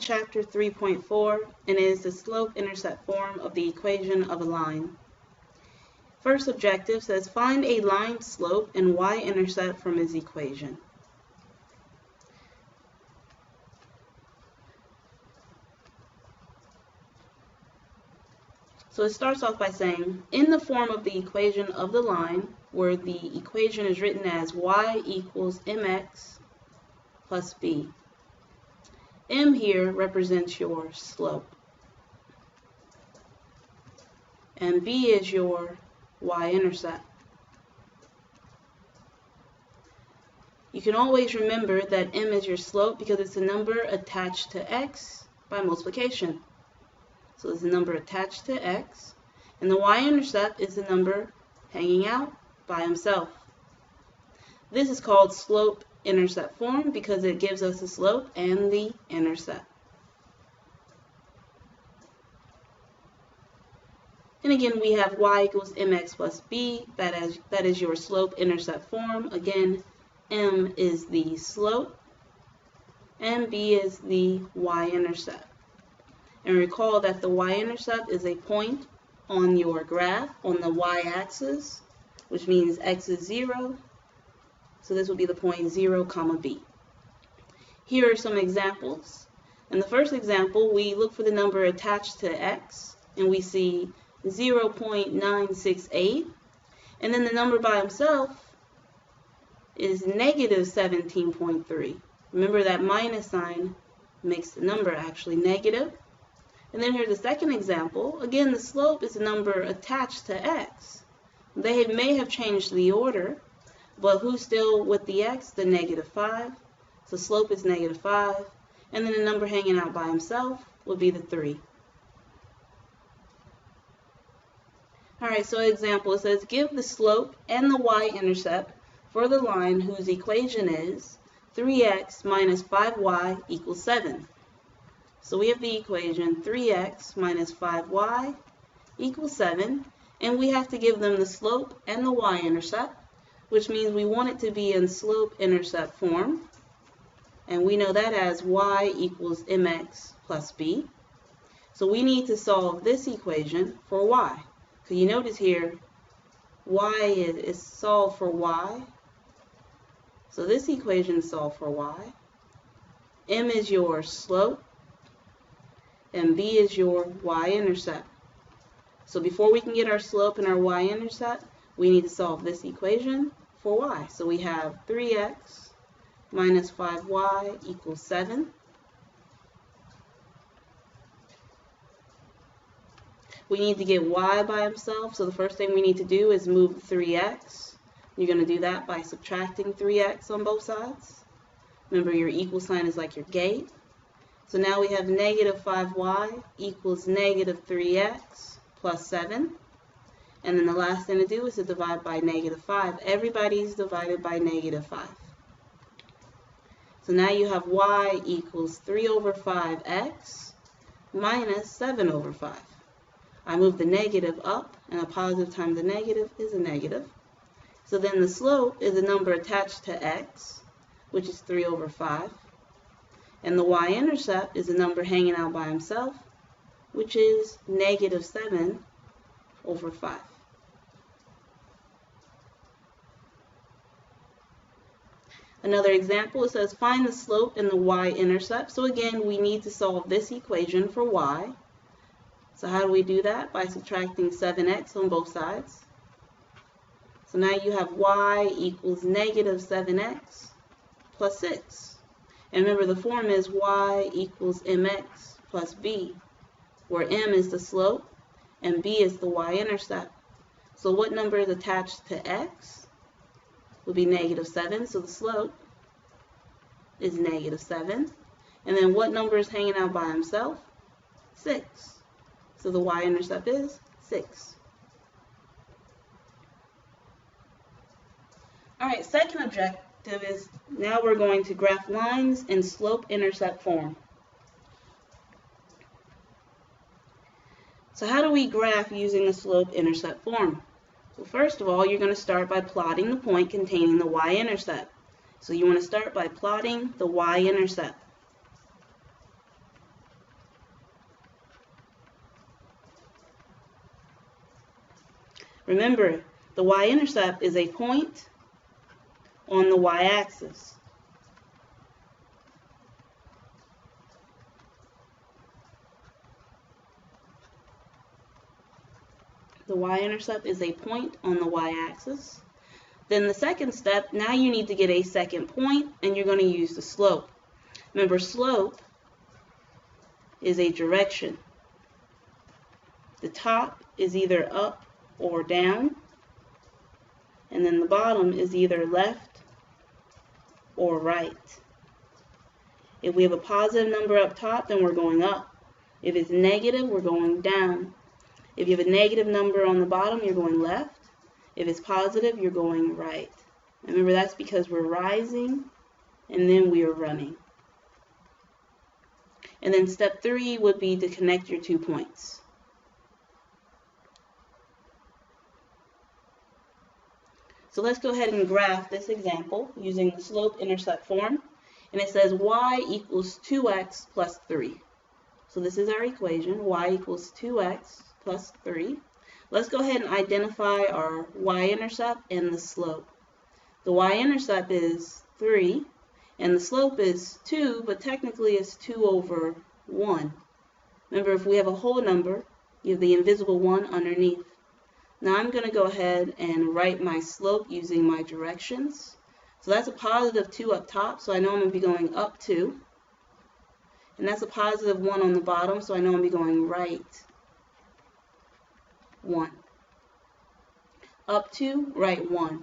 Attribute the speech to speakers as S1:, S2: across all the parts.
S1: chapter 3.4, and it is the slope-intercept form of the equation of a line. First objective says find a line slope and y-intercept from its equation. So it starts off by saying, in the form of the equation of the line, where the equation is written as y equals mx plus b. M here represents your slope, and b is your y-intercept. You can always remember that m is your slope because it's a number attached to x by multiplication. So it's a number attached to x, and the y-intercept is the number hanging out by himself. This is called slope-intercept form because it gives us the slope and the intercept. And again, we have y equals mx plus b. That is your slope-intercept form. Again, m is the slope, and b is the y-intercept. And recall that the y-intercept is a point on your graph on the y-axis, which means x is 0. So this will be the point 0, b. Here are some examples. In the first example, we look for the number attached to x, and we see 0.968. And then the number by himself is negative 17.3. Remember that minus sign makes the number actually negative. And then here's the second example. Again, the slope is a number attached to x. They may have changed the order, but who's still with the x? The negative 5. So slope is negative 5. And then the number hanging out by himself would be the 3. Alright, so example, it says give the slope and the y-intercept for the line whose equation is 3x minus 5y equals 7. So we have the equation 3x minus 5y equals 7, and we have to give them the slope and the y-intercept, which means we want it to be in slope-intercept form, and we know that as y equals mx plus b. So we need to solve this equation for y. So you notice here, y is solved for y. So this equation is solved for y. M is your slope, and b is your y-intercept. So before we can get our slope and our y-intercept, we need to solve this equation for y. So we have 3x minus 5y equals 7. We need to get y by himself, so the first thing we need to do is move 3x. You're going to do that by subtracting 3x on both sides. Remember, your equal sign is like your gate. So now we have negative 5y equals negative 3x plus 7. And then the last thing to do is to divide by negative 5. Everybody's divided by negative 5. So now you have y equals 3 over 5x minus 7 over 5. I move the negative up, and a positive times a negative is a negative. So then the slope is a number attached to x, which is 3 over 5. And the y-intercept is a number hanging out by himself, which is negative 7 over 5. Another example, it says find the slope and the y-intercept. So again, we need to solve this equation for y. So how do we do that? By subtracting 7x on both sides. So now you have y equals negative 7x plus 6. And remember, the form is y equals mx plus b, where m is the slope and b is the y-intercept. So what number is attached to x? Would be negative 7, so the slope is negative 7. And then what number is hanging out by himself? 6. So the y-intercept is 6. Alright, second objective is now we're going to graph lines in slope-intercept form. So how do we graph using the slope-intercept form? Well, first of all, you're going to start by plotting the point containing the y-intercept. So you want to start by plotting the y-intercept. Remember, the y-intercept is a point on the y-axis. The y-intercept is a point on the y-axis. Then the second step, now you need to get a second point, and you're going to use the slope. Remember, slope is a direction. The top is either up or down, and then the bottom is either left or right. If we have a positive number up top, then we're going up. If it's negative, we're going down. If you have a negative number on the bottom, you're going left. If it's positive, you're going right. Remember, that's because we're rising and then we are running. And then step 3 would be to connect your 2 points. So let's go ahead and graph this example using the slope-intercept form. And it says y equals 2x plus 3. So this is our equation, y equals 2x plus 3. Let's go ahead and identify our y-intercept and the slope. The y-intercept is 3, and the slope is 2, but technically it's 2 over 1. Remember, if we have a whole number, you have the invisible 1 underneath. Now I'm going to go ahead and write my slope using my directions. So that's a positive 2 up top, so I know I'm going to be going up 2. And that's a positive 1 on the bottom, so I know I'm going to be going right 1. Up 2, right 1.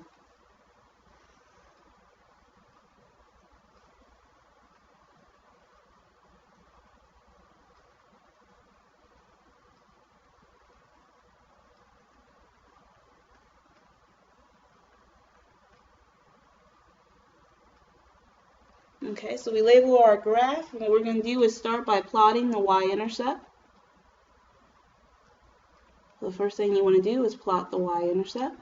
S1: Okay, so we label our graph, and what we're going to do is start by plotting the y-intercept. The first thing you want to do is plot the y-intercept.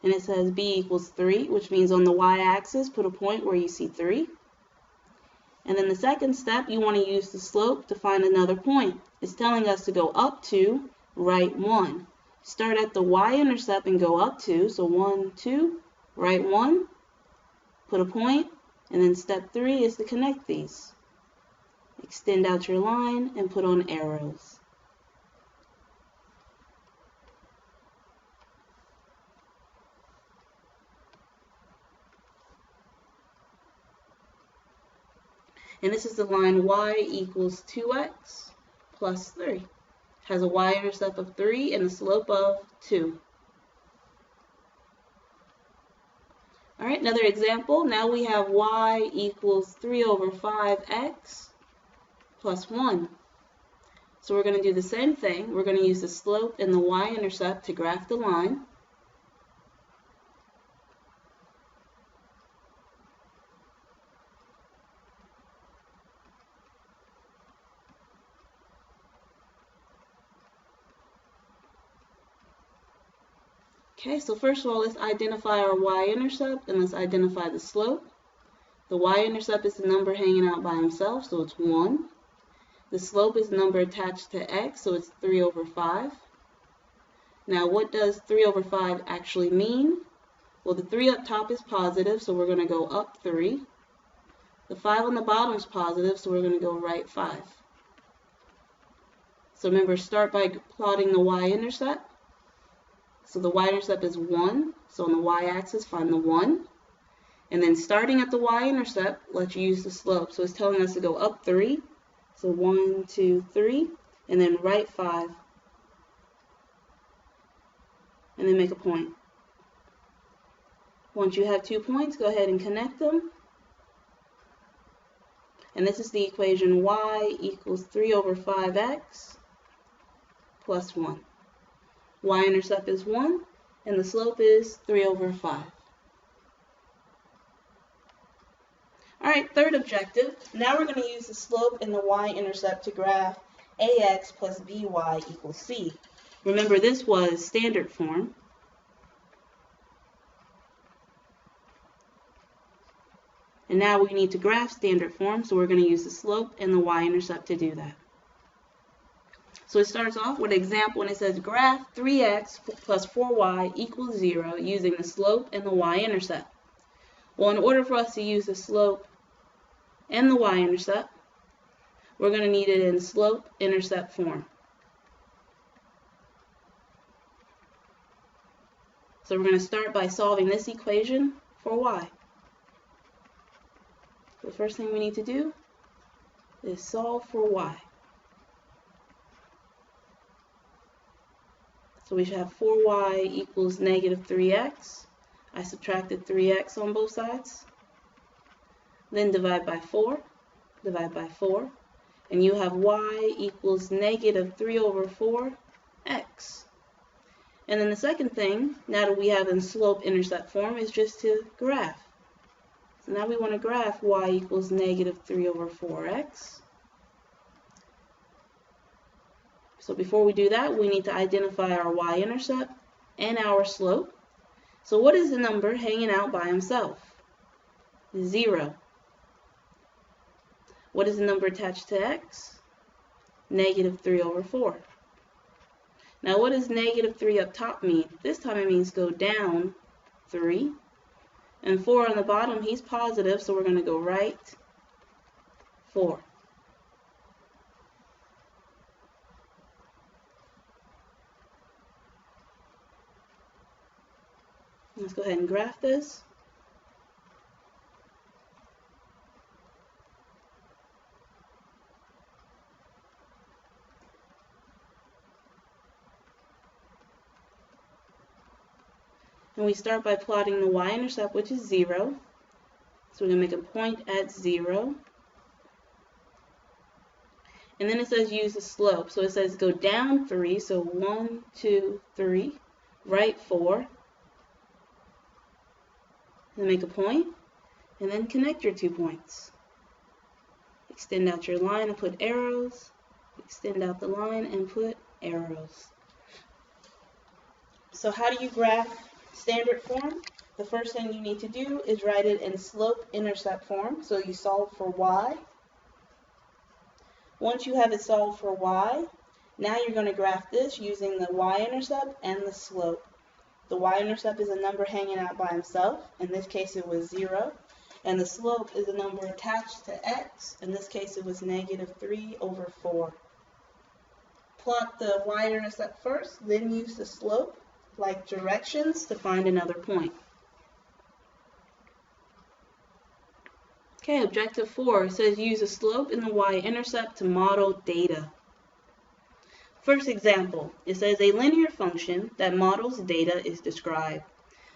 S1: And it says b equals 3, which means on the y-axis, put a point where you see 3. And then the second step, you want to use the slope to find another point. It's telling us to go up 2, right 1. Start at the y-intercept and go up 2, so 1, 2, right 1, put a point. And then step 3 is to connect these. Extend out your line and put on arrows. And this is the line y equals 2x plus 3. It has a y-intercept of 3 and a slope of 2. All right, another example. Now we have y equals 3 over 5x plus 1. So we're going to do the same thing. We're going to use the slope and the y-intercept to graph the line. Okay, so first of all, let's identify our y-intercept and let's identify the slope. The y-intercept is the number hanging out by himself, so it's 1. The slope is the number attached to x, so it's 3 over 5. Now, what does 3 over 5 actually mean? Well, the 3 up top is positive, so we're going to go up 3. The 5 on the bottom is positive, so we're going to go right 5. So remember, start by plotting the y-intercept. So the y-intercept is 1, so on the y-axis, find the 1. And then starting at the y-intercept, let's use the slope. So it's telling us to go up 3. So 1, 2, 3, and then right 5. And then make a point. Once you have 2 points, go ahead and connect them. And this is the equation y equals 3 over 5x plus 1. Y-intercept is 1, and the slope is 3 over 5. All right, third objective. Now we're going to use the slope and the y-intercept to graph ax plus by equals c. Remember, this was standard form. And now we need to graph standard form, so we're going to use the slope and the y-intercept to do that. So it starts off with an example and it says graph 3x plus 4y equals 0 using the slope and the y-intercept. Well, in order for us to use the slope and the y-intercept, we're going to need it in slope-intercept form. So we're going to start by solving this equation for y. The first thing we need to do is solve for y. So we should have 4y equals negative 3x. I subtracted 3x on both sides. Then divide by 4, and you have y equals negative 3 over 4x. And then the second thing, now that we have in slope-intercept form, is just to graph. So now we want to graph y equals negative 3 over 4x. So before we do that, we need to identify our y-intercept and our slope. So what is the number hanging out by himself? 0. What is the number attached to x? Negative 3 over 4. Now what does negative 3 up top mean? This time it means go down 3. And 4 on the bottom, he's positive, so we're going to go right 4. Let's go ahead and graph this. And we start by plotting the y-intercept, which is 0. So we're going to make a point at 0. And then it says use the slope. So it says go down 3. So 1, 2, 3. Right 4. Then make a point. And then connect your 2 points. Extend out your line and put arrows. Extend out the line and put arrows. So how do you graph standard form? The first thing you need to do is write it in slope-intercept form. So you solve for y. Once you have it solved for y, now you're going to graph this using the y-intercept and the slope. The y-intercept is a number hanging out by himself. In this case it was 0. And the slope is a number attached to x. In this case it was negative 3 over 4. Plot the y-intercept first, then use the slope like directions to find another point. Okay, objective 4 says use a slope in the y-intercept to model data. First example, it says a linear function that models data is described.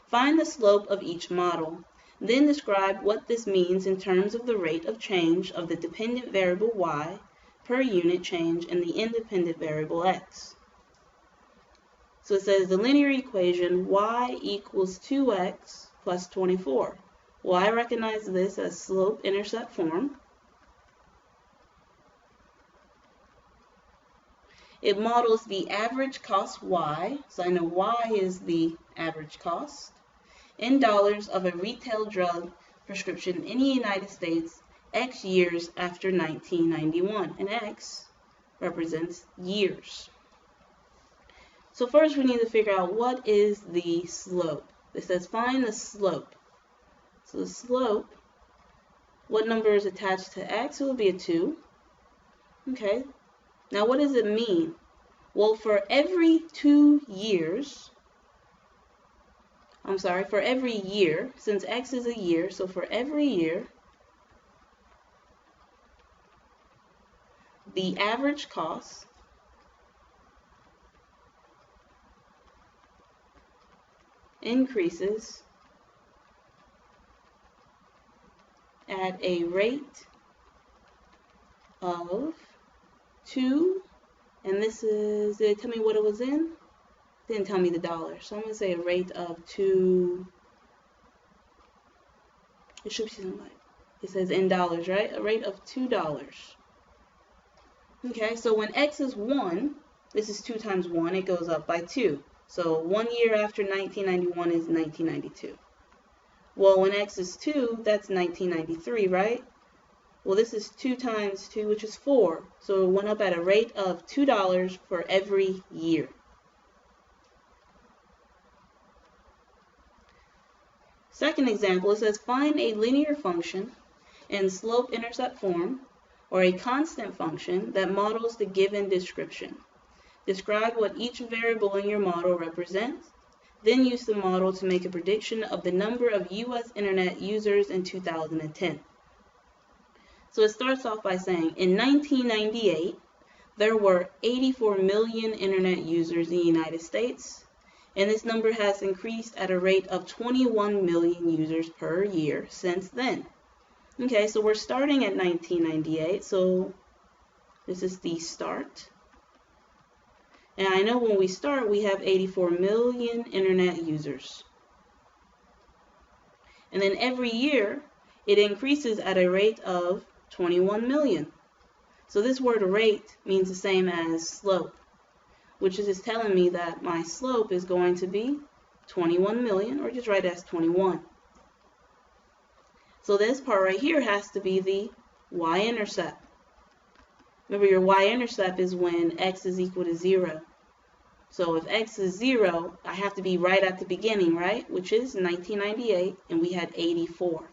S1: Find the slope of each model. Then describe what this means in terms of the rate of change of the dependent variable y per unit change in the independent variable x. So it says the linear equation y equals 2x plus 24. Well, I recognize this as slope-intercept form. It models the average cost y, so I know y is the average cost, in dollars of a retail drug prescription in the United States X years after 1991, and X represents years. So first we need to figure out what is the slope. It says find the slope. So the slope, what number is attached to x? It will be a 2. Okay. Now what does it mean? Well, for every 2 years, for every year, since x is a year, so for every year, the average cost increases at a rate of 2, and this is, did it tell me what it was in? Didn't tell me the dollar, so I'm going to say a rate of 2, it should be something like, it says in dollars, right? A rate of $2. Okay, so when x is 1, this is 2 times 1, it goes up by 2. So 1 year after 1991 is 1992. Well, when x is 2, that's 1993, right? Well, this is 2 times 2, which is 4. So it went up at a rate of $2 for every year. Second example, it says find a linear function in slope-intercept form or a constant function that models the given description. Describe what each variable in your model represents. Then use the model to make a prediction of the number of U.S. Internet users in 2010. So it starts off by saying, in 1998, there were 84 million Internet users in the United States, and this number has increased at a rate of 21 million users per year since then. Okay, so we're starting at 1998, so this is the start. And I know when we start, we have 84 million Internet users. And then every year, it increases at a rate of 21 million. So this word rate means the same as slope, which is just telling me that my slope is going to be 21 million, or just write it as 21. So this part right here has to be the y-intercept. Remember, your y-intercept is when x is equal to 0. So if x is 0, I have to be right at the beginning, right? Which is 1998, and we had 84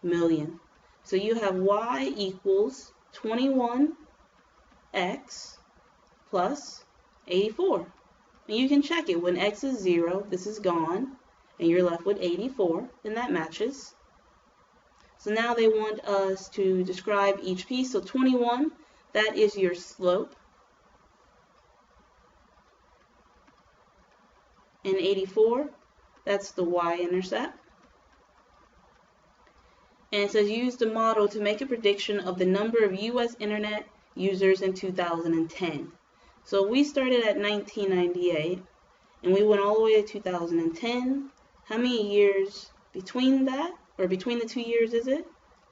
S1: million. So you have y equals 21x plus 84. And you can check it. When x is 0, this is gone, and you're left with 84, then that matches. So now they want us to describe each piece. So 21, that is your slope. And 84, that's the y-intercept. And it says use the model to make a prediction of the number of U.S. Internet users in 2010. So we started at 1998, and we went all the way to 2010. How many years between that, or between the 2 years is it?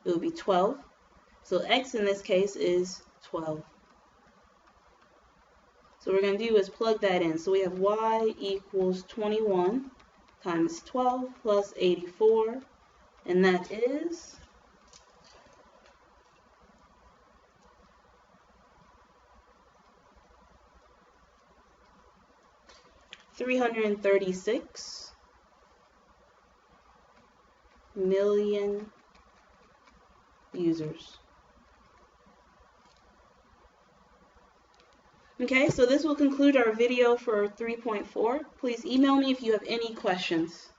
S1: It would be 12. So x in this case is 12. So what we're going to do is plug that in. So we have y equals 21 times 12 plus 84, and that is 336 million users. Okay, so this will conclude our video for 3.4. Please email me if you have any questions.